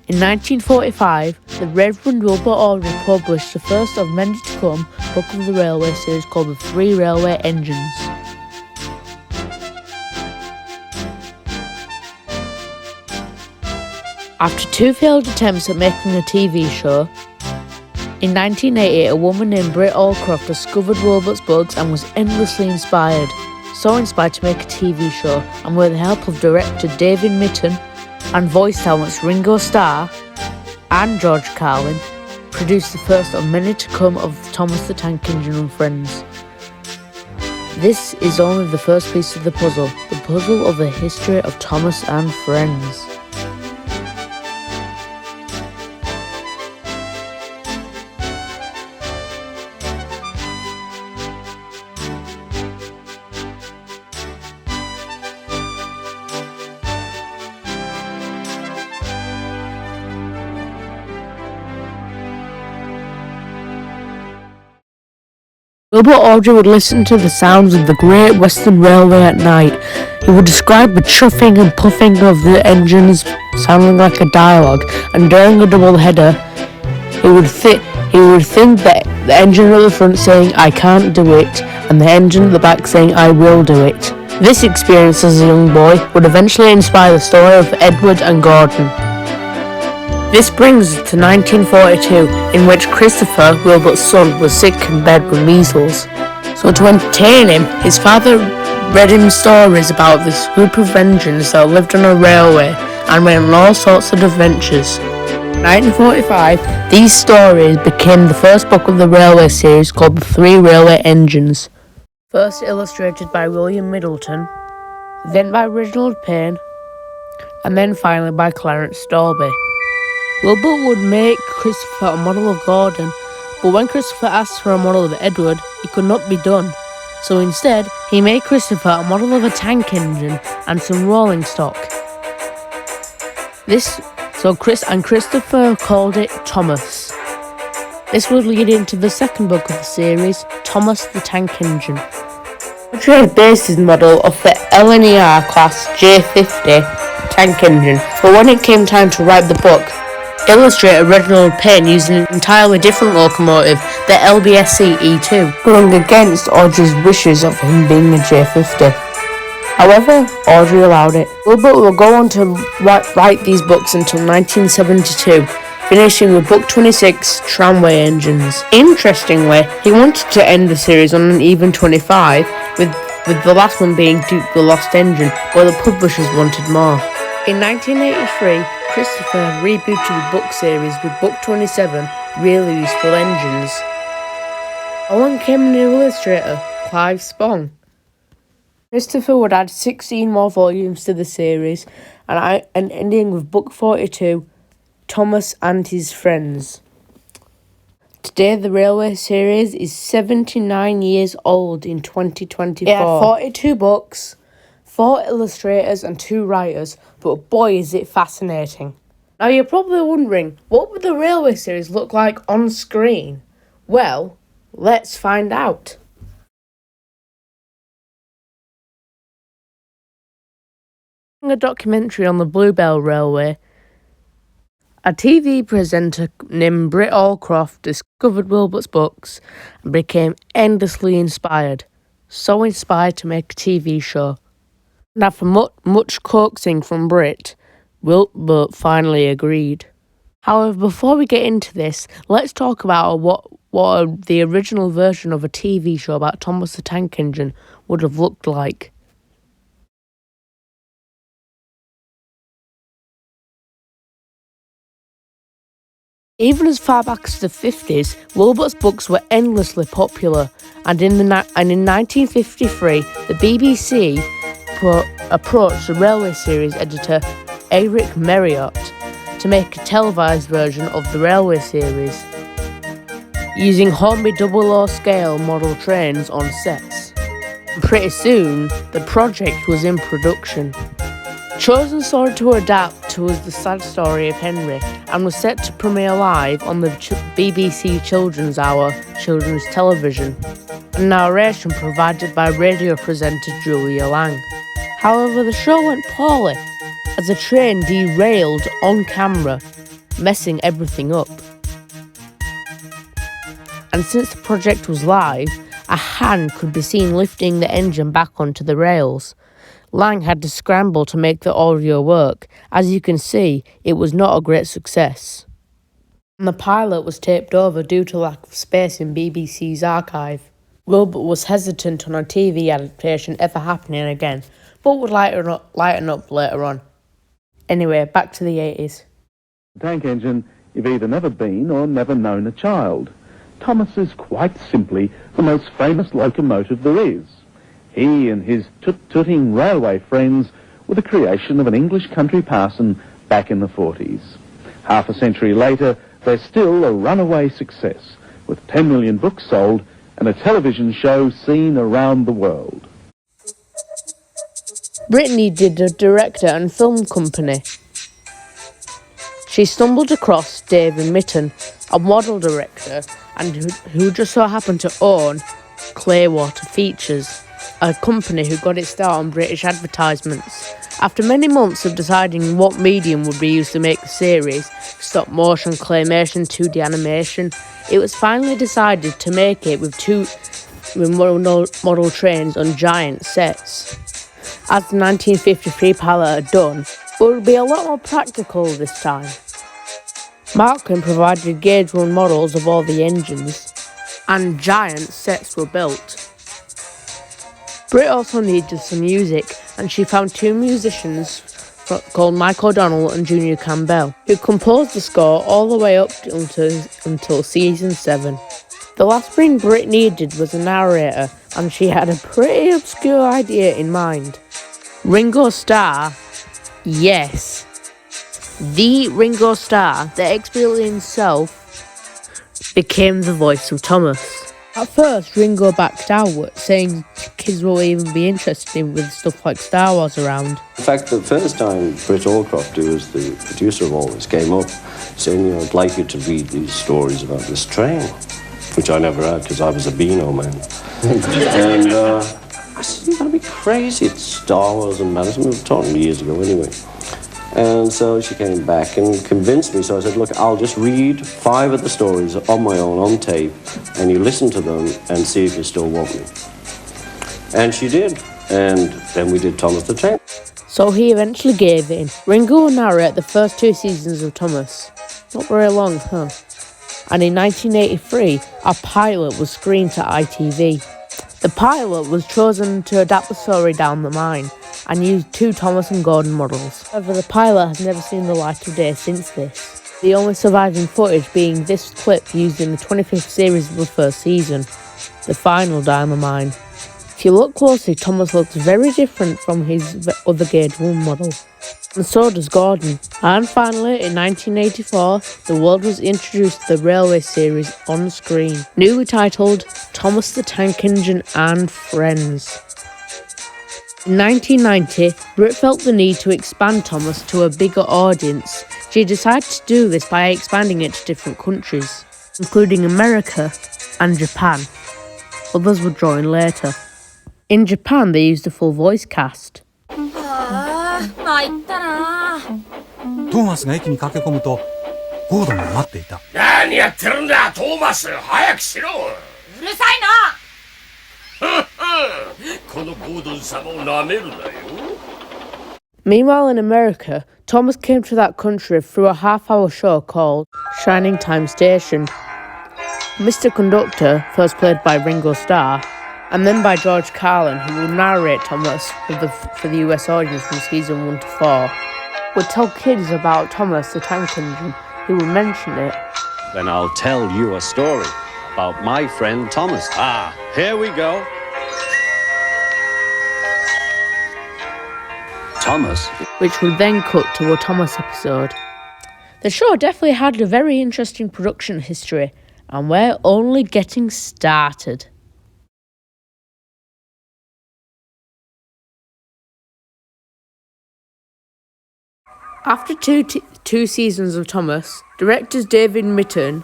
In 1945, the Reverend Wilbert Awdry published the first of many to come book of the railway series called The Three Railway Engines. After two failed attempts at making a TV show, in 1980 a woman named Britt Allcroft discovered Wilbert's books and was endlessly inspired. So inspired to make a TV show, and with the help of director David Mitton and voice talents Ringo Starr and George Carlin, produced the first of many to come of Thomas the Tank Engine and Friends. This is only the first piece of the puzzle of the history of Thomas and Friends. Wilbert Awdry would listen to the sounds of the Great Western Railway at night. He would describe the chuffing and puffing of the engines sounding like a dialogue, and during a double header, he would think that the engine at the front saying, "I can't do it," and the engine at the back saying, "I will do it." This experience as a young boy would eventually inspire the story of Edward and Gordon. This brings us to 1942, in which Christopher, Wilbert's son, was sick in bed with measles. So to entertain him, his father read him stories about this group of engines that lived on a railway and went on all sorts of adventures. In 1945, these stories became the first book of the railway series called The Three Railway Engines. First illustrated by William Middleton, then by Reginald Payne, and then finally by Clarence Stolby. Wilbert would make Christopher a model of Gordon, but when Christopher asked for a model of Edward, it could not be done. So instead, he made Christopher a model of a tank engine and some rolling stock. Christopher called it Thomas. This would lead into the second book of the series, Thomas the Tank Engine. Awdry had based his model off the LNER class J50 tank engine, but when it came time to write the book, illustrator Reginald Payne used an entirely different locomotive, the LBSC E2, going against Awdry's wishes of him being a J50. However, Awdry allowed it. Wilbert will go on to write these books until 1972, finishing with book 26, Tramway Engines. Interestingly, he wanted to end the series on an even 25, with the last one being Duke the Lost Engine, but the publishers wanted more. In 1983, Christopher rebooted the book series with book 27, Really Useful Engines. Along came a new illustrator, Clive Spong. Christopher would add 16 more volumes to the series, and ending with book 42, Thomas and His Friends. Today, the railway series is 79 years old in 2024. It had 42 books, 4 illustrators and 2 writers, but boy is it fascinating. Now you're probably wondering, what would the railway series look like on screen? Well, let's find out. A documentary on the Bluebell Railway, a TV presenter named Britt Allcroft discovered Wilbert's books and became endlessly inspired. So inspired to make a TV show. And after much coaxing from Britt, Wilbert finally agreed. However, before we get into this, let's talk about what the original version of a TV show about Thomas the Tank Engine would have looked like. Even as far back as the 50s, Wilbert's books were endlessly popular, and in 1953, the BBC approached the railway series editor Eric Marriott to make a televised version of the railway series, using Hornby 00 scale model trains on sets. And pretty soon, the project was in production. Chosen story to adapt was The Sad Story of Henry, and was set to premiere live on the BBC Children's Hour children's television, and narration provided by radio presenter Julia Lang. However, the show went poorly, as a train derailed on camera, messing everything up. And since the project was live, a hand could be seen lifting the engine back onto the rails. Lang had to scramble to make the audio work. As you can see, it was not a great success. And the pilot was taped over due to lack of space in BBC's archive. Wilbert was hesitant on a TV adaptation ever happening again, but would lighten up later on. Anyway, back to the 80s. Tank engine, you've either never been or never known a child. Thomas is quite simply the most famous locomotive there is. He and his toot-tooting railway friends were the creation of an English country parson back in the 40s. Half a century later, they're still a runaway success, with 10 million books sold and a television show seen around the world. Brittany did a director and film company. She stumbled across David Mitten, a model director, and who just so happened to own Clearwater Features, a company who got its start on British advertisements. After many months of deciding what medium would be used to make the series, stop motion, claymation, 2D animation, it was finally decided to make it with model trains on giant sets. As the 1953 pilot had done, it would be a lot more practical this time. Markham provided gauge-run models of all the engines, and giant sets were built. Britt also needed some music, and she found two musicians called Mike O'Donnell and Junior Campbell, who composed the score all the way up until season 7. The last thing Britt needed was a narrator, and she had a pretty obscure idea in mind. Ringo Starr, yes. The Ringo Starr, the ex-Beatle himself, became the voice of Thomas. At first, Ringo backed out, saying kids won't even be interested with stuff like Star Wars around. In fact, the first time Britt Allcroft, who was the producer of all this, came up saying, I'd like you to read these stories about this train, which I never had because I was a Beano man. And I said, you're going to be crazy. It's Star Wars and Madison. We were talking years ago anyway. And so she came back and convinced me. So I said, look, I'll just read 5 of the stories on my own, on tape, and you listen to them and see if you still want me. And she did. And then we did Thomas the Tank. So he eventually gave in. Ringo will narrate the first 2 seasons of Thomas. Not very long, huh? And in 1983, a pilot was screened to ITV. The pilot was chosen to adapt the story down the line and used 2 Thomas and Gordon models. However, the pilot has never seen the light of day since this, the only surviving footage being this clip used in the 25th series of the first season, the final down the mine. If you look closely, Thomas looks very different from his other Gauge 1 model, and so does Gordon. And finally, in 1984, the world was introduced to the railway series on screen, newly titled Thomas the Tank Engine and Friends. In 1990, Britt felt the need to expand Thomas to a bigger audience. She decided to do this by expanding it to different countries, including America and Japan. Others would join later. In Japan, they used a full voice cast. トーマスが駅に駆け込むとゴードンが待っていた。何やってるんだ、トーマス、早くしろ。うるさいな。このゴードン様を舐めるなよ。 Meanwhile, in America, Thomas came to that country through a half-hour show called Shining Time Station. Mr. Conductor, first played by Ringo Starr, and then by George Carlin, who will narrate Thomas for the US audience from season 1 to 4, would tell kids about Thomas the Tank Engine. He would mention it. Then I'll tell you a story about my friend Thomas. Here we go. Thomas. Which would then cut to a Thomas episode. The show definitely had a very interesting production history, and we're only getting started. After two seasons of Thomas, directors David Mitten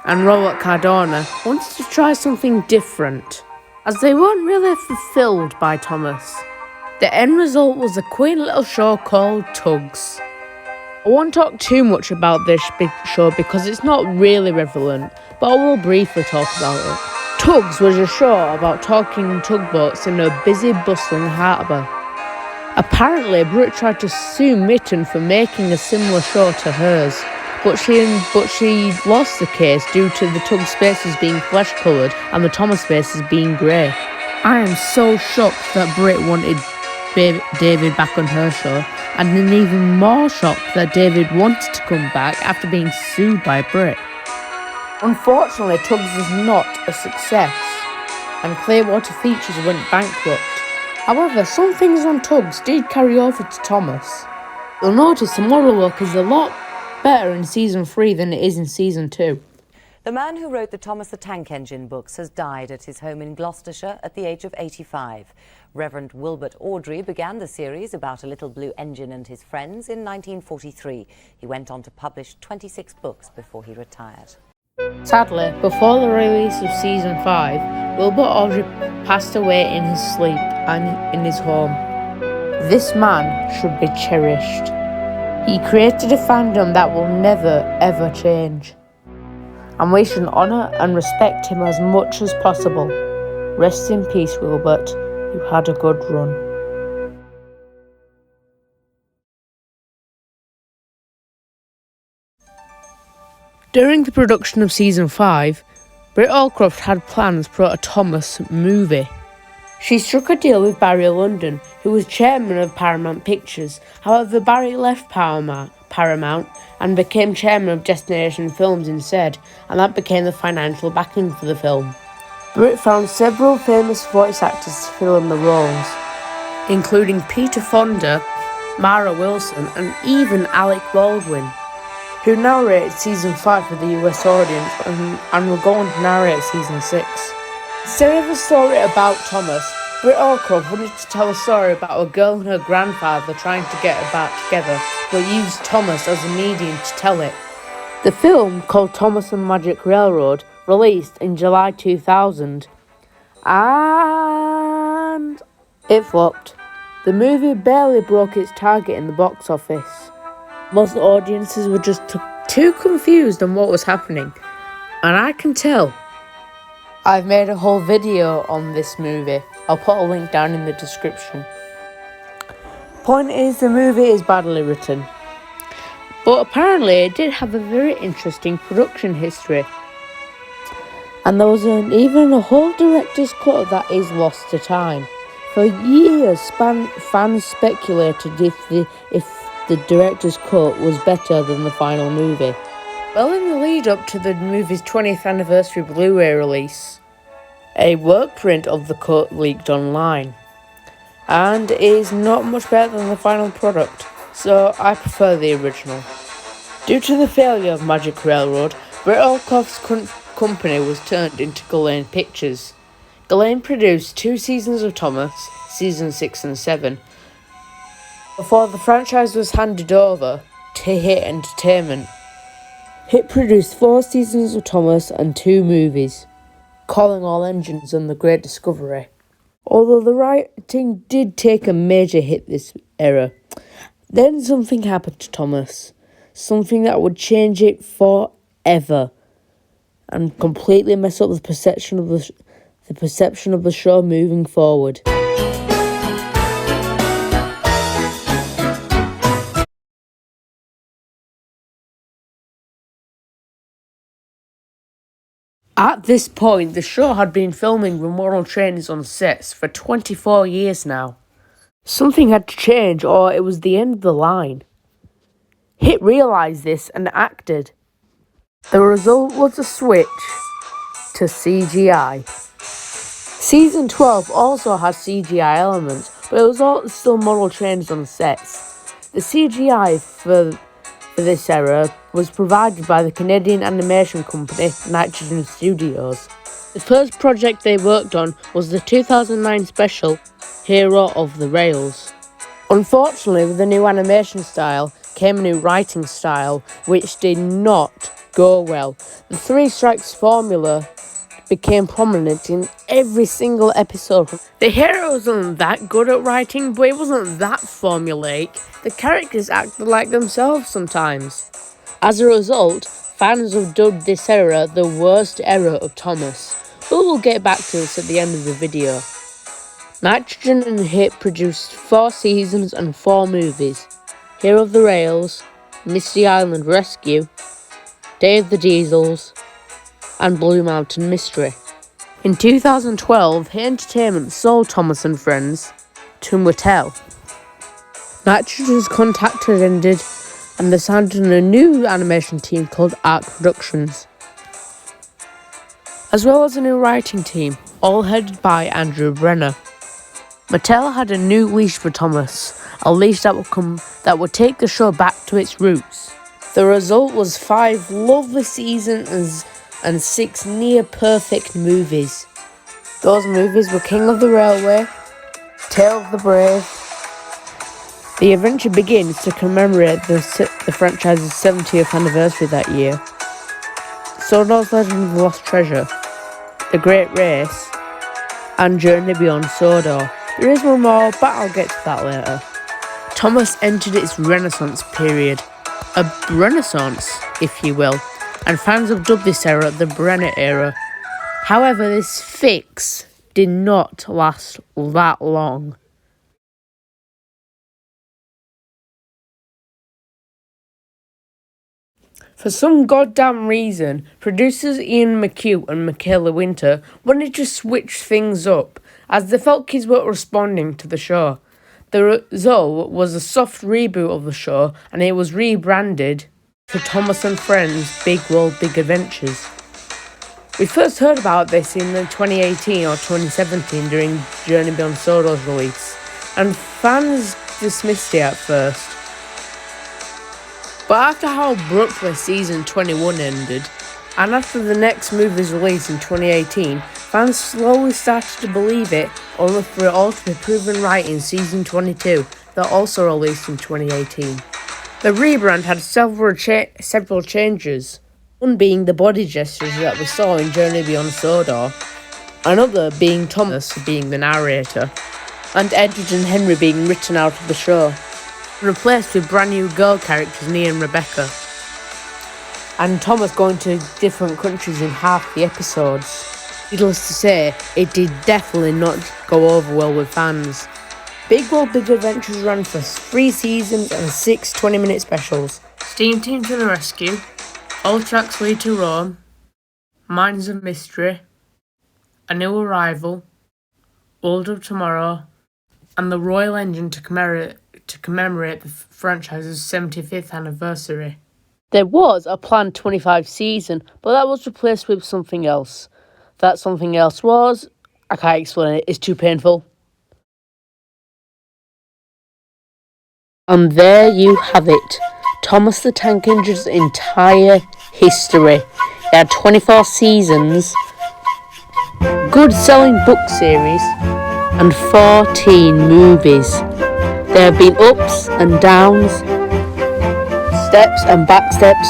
and Robert Cardona wanted to try something different, as they weren't really fulfilled by Thomas. The end result was a quaint little show called TUGS. I won't talk too much about this big show because it's not really relevant, but I will briefly talk about it. TUGS was a show about talking tugboats in a busy, bustling harbour. Apparently, Brit tried to sue Mitten for making a similar show to hers, but she lost the case due to the TUGS spaces being flesh-coloured and the Thomas spaces being grey. I am so shocked that Brit wanted David back on her show, and I'm even more shocked that David wanted to come back after being sued by Brit. Unfortunately, TUGS was not a success, and Clearwater Features went bankrupt. However, some things on TUGS did carry over to Thomas. You'll notice the model work is a lot better in Season 3 than it is in Season 2. The man who wrote the Thomas the Tank Engine books has died at his home in Gloucestershire at the age of 85. Reverend Wilbert Awdry began the series about a little blue engine and his friends in 1943. He went on to publish 26 books before he retired. Sadly, before the release of Season 5, Wilbert Awdry passed away in his sleep and in his home. This man should be cherished. He created a fandom that will never ever change. And we should honour and respect him as much as possible. Rest in peace, Wilbert. You had a good run. During the production of Season 5, Brit Allcroft had plans for a Thomas movie. She struck a deal with Barry London, who was chairman of Paramount Pictures. However, Barry left Paramount and became chairman of Destination Films instead, and that became the financial backing for the film. Brit found several famous voice actors to fill in the roles, including Peter Fonda, Mara Wilson, and even Alec Baldwin, who narrated Season 5 for the US audience and will go on to narrate Season 6. Instead of a story about Thomas, Brit Allcroft wanted to tell a story about a girl and her grandfather trying to get her back together, but used Thomas as a medium to tell it. The film, called Thomas and Magic Railroad, released in July 2000, and it flopped. The movie barely broke its target in the box office. Most audiences were just too confused on what was happening, and I can tell. I've made a whole video on this movie. I'll put a link down in the description. Point is, the movie is badly written, but apparently it did have a very interesting production history. And there was even a whole director's cut that is lost to time. For years, fans speculated if the director's cut was better than the final movie. Well, in the lead up to the movie's 20th anniversary Blu-ray release, a work print of the cut leaked online, and is not much better than the final product, so I prefer the original. Due to the failure of Magic Railroad, Brit Allcroft's company was turned into Gillane Pictures. Gillane produced 2 seasons of Thomas, Season 6 and 7, before the franchise was handed over to Hit Entertainment. Hit produced 4 seasons of Thomas and 2 movies, Calling All Engines and The Great Discovery. Although the writing did take a major hit this era, then something happened to Thomas, something that would change it forever and completely mess up the perception of the show moving forward. At this point, the show had been filming the model trains on sets for 24 years now. Something had to change, or it was the end of the line. Hit realised this and acted. The result was a switch to CGI. Season 12 also had CGI elements, but it was all still model trains on sets. The CGI for this era was provided by the Canadian animation company Nitrogen Studios. The first project they worked on was the 2009 special Hero of the Rails. Unfortunately, with the new animation style came a new writing style, which did not go well. The 3 strikes formula became prominent in every single episode. The hero wasn't that good at writing, but it wasn't that formulaic. The characters acted like themselves sometimes. As a result, fans have dubbed this era the worst era of Thomas, but we'll get back to this at the end of the video. Nitrogen and Hit produced 4 seasons and 4 movies: Hero of the Rails, Misty Island Rescue, Day of the Diesels, and Blue Mountain Mystery. In 2012, Hit Entertainment sold Thomas and Friends to Mattel. Nitrogen's contract had ended, and they signed on a new animation team called Arc Productions, as well as a new writing team, all headed by Andrew Brenner. Mattel had a new leash for Thomas, a leash that would take the show back to its roots. The result was 5 lovely seasons and 6 near-perfect movies. Those movies were King of the Railway, Tale of the Brave. The adventure begins to commemorate the franchise's 70th anniversary that year. Sodor's Legend of the Lost Treasure, The Great Race, and Journey Beyond Sodor. There is one more, but I'll get to that later. Thomas entered its Renaissance period, a renaissance, if you will, and fans have dubbed this era the Brenner era. However, this fix did not last that long. For some goddamn reason, producers Ian McHugh and Michaela Winter wanted to switch things up, as they felt kids weren't responding to the show. The result was a soft reboot of the show, and it was rebranded to Thomas and Friends Big World Big Adventures. We first heard about this in 2018 or 2017 during Journey Beyond Sodor's release, and fans dismissed it at first. But after how abruptly season 21 ended, and after the next movie's release in 2018, fans slowly started to believe it, only for it all to be proven right in season 22, that also released in 2018. The rebrand had several changes, one being the body gestures that we saw in Journey Beyond Sodor, another being Thomas being the narrator, and Edward and Henry being written out of the show, replaced with brand new girl characters Nia and Rebecca, and Thomas going to different countries in half the episodes. Needless to say, it did definitely not go over well with fans. Big World Big Adventures ran for 3 seasons and 6 20-minute specials. Steam Team to the Rescue, All Tracks Lead to Rome, Minds of Mystery, A New Arrival, World of Tomorrow, and the Royal Engine to commemorate the franchise's 75th anniversary. There was a planned 25 season, but that was replaced with something else. That something else was, I can't explain it, it's too painful. And there you have it, Thomas the Tank Engine's entire history. It had 24 seasons, good selling book series, and 14 movies. There have been ups and downs, steps and back steps,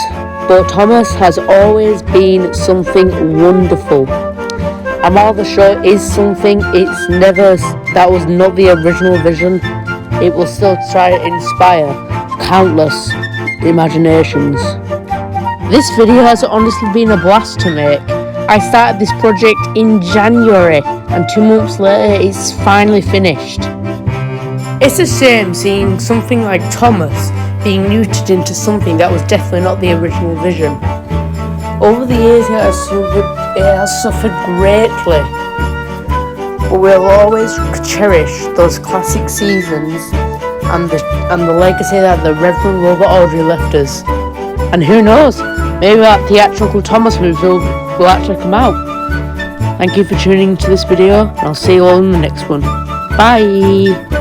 but Thomas has always been something wonderful. And while the show is something, that was not the original vision. It will still try to inspire countless imaginations. This video has honestly been a blast to make. I started this project in January, and 2 months later it's finally finished. It's a shame seeing something like Thomas being neutered into something that was definitely not the original vision. Over the years it has suffered greatly, but we'll always cherish those classic seasons and the legacy that the Reverend Wilbert Awdry left us. And who knows, maybe that theatrical Thomas movie will actually come out. Thank you for tuning into this video, and I'll see you all in the next one. Bye!